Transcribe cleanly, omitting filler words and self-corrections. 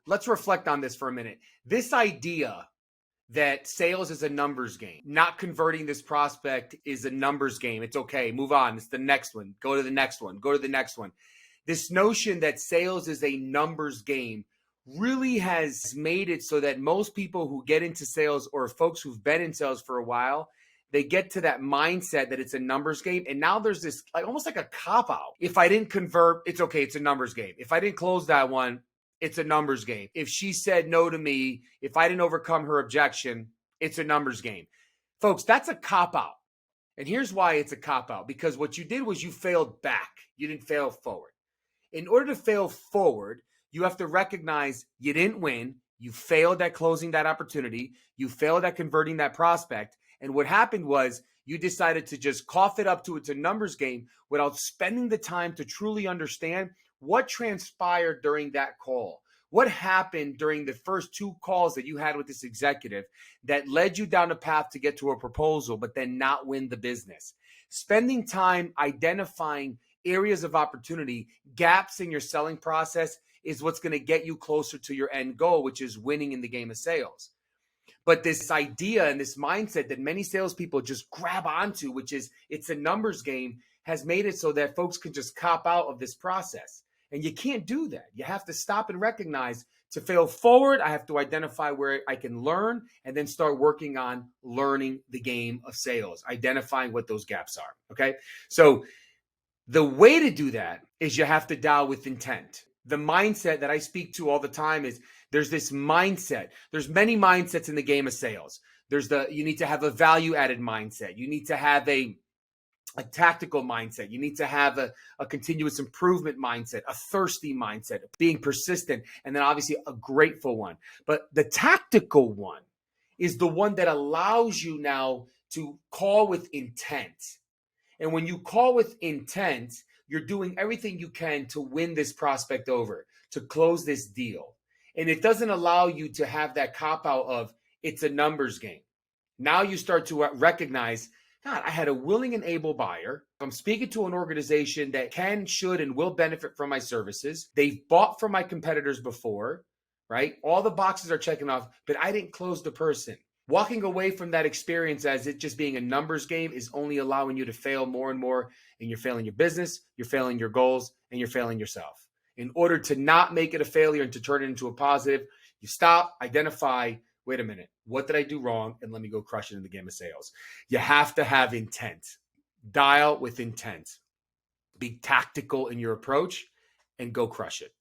let's reflect on this for a minute. This idea that sales is a numbers game, not converting this prospect is a numbers game. It's okay, move on. It's the next one. Go to the next one. Go to the next one. This notion that sales is a numbers game really has made it so that most people who get into sales, or folks who've been in sales for a while, they get to that mindset that it's a numbers game. And now there's this almost like a cop-out. If I didn't convert, it's okay, it's a numbers game. If I didn't close that one, it's a numbers game. If she said no to me, if I didn't overcome her objection, it's a numbers game. Folks, that's a cop-out. And here's why it's a cop-out. Because what you did was you failed back. You didn't fail forward. In order to fail forward, you have to recognize you didn't win. You failed at closing that opportunity. You failed at converting that prospect. And what happened was you decided to just cough it up to it's a numbers game without spending the time to truly understand what transpired during that call. What happened during the first 2 calls that you had with this executive that led you down a path to get to a proposal, but then not win the business? Spending time identifying areas of opportunity, gaps in your selling process is what's going to get you closer to your end goal, which is winning in the game of sales. But this idea and this mindset that many salespeople just grab onto, which is it's a numbers game, has made it so that folks can just cop out of this process. And you can't do that. You have to stop and recognize to fail forward, I have to identify where I can learn and then start working on learning the game of sales, identifying what those gaps are. Okay. So the way to do that is you have to dial with intent. The mindset that I speak to all the time is there's this mindset. There's many mindsets in the game of sales. You need to have a value added mindset. You need to have a tactical mindset. You need to have a continuous improvement mindset, a thirsty mindset, being persistent, and then obviously a grateful one. But the tactical one is the one that allows you now to call with intent. And when you call with intent, you're doing everything you can to win this prospect over, to close this deal. And it doesn't allow you to have that cop-out of it's a numbers game. Now you start to recognize, God, I had a willing and able buyer. I'm speaking to an organization that can, should, and will benefit from my services. They've bought from my competitors before, right? All the boxes are checking off, but I didn't close the person. Walking away from that experience as it just being a numbers game is only allowing you to fail more and more. And you're failing your business, you're failing your goals, and you're failing yourself. In order to not make it a failure and to turn it into a positive, you stop, identify, wait a minute, what did I do wrong? And let me go crush it in the game of sales. You have to have intent. Dial with intent. Be tactical in your approach and go crush it.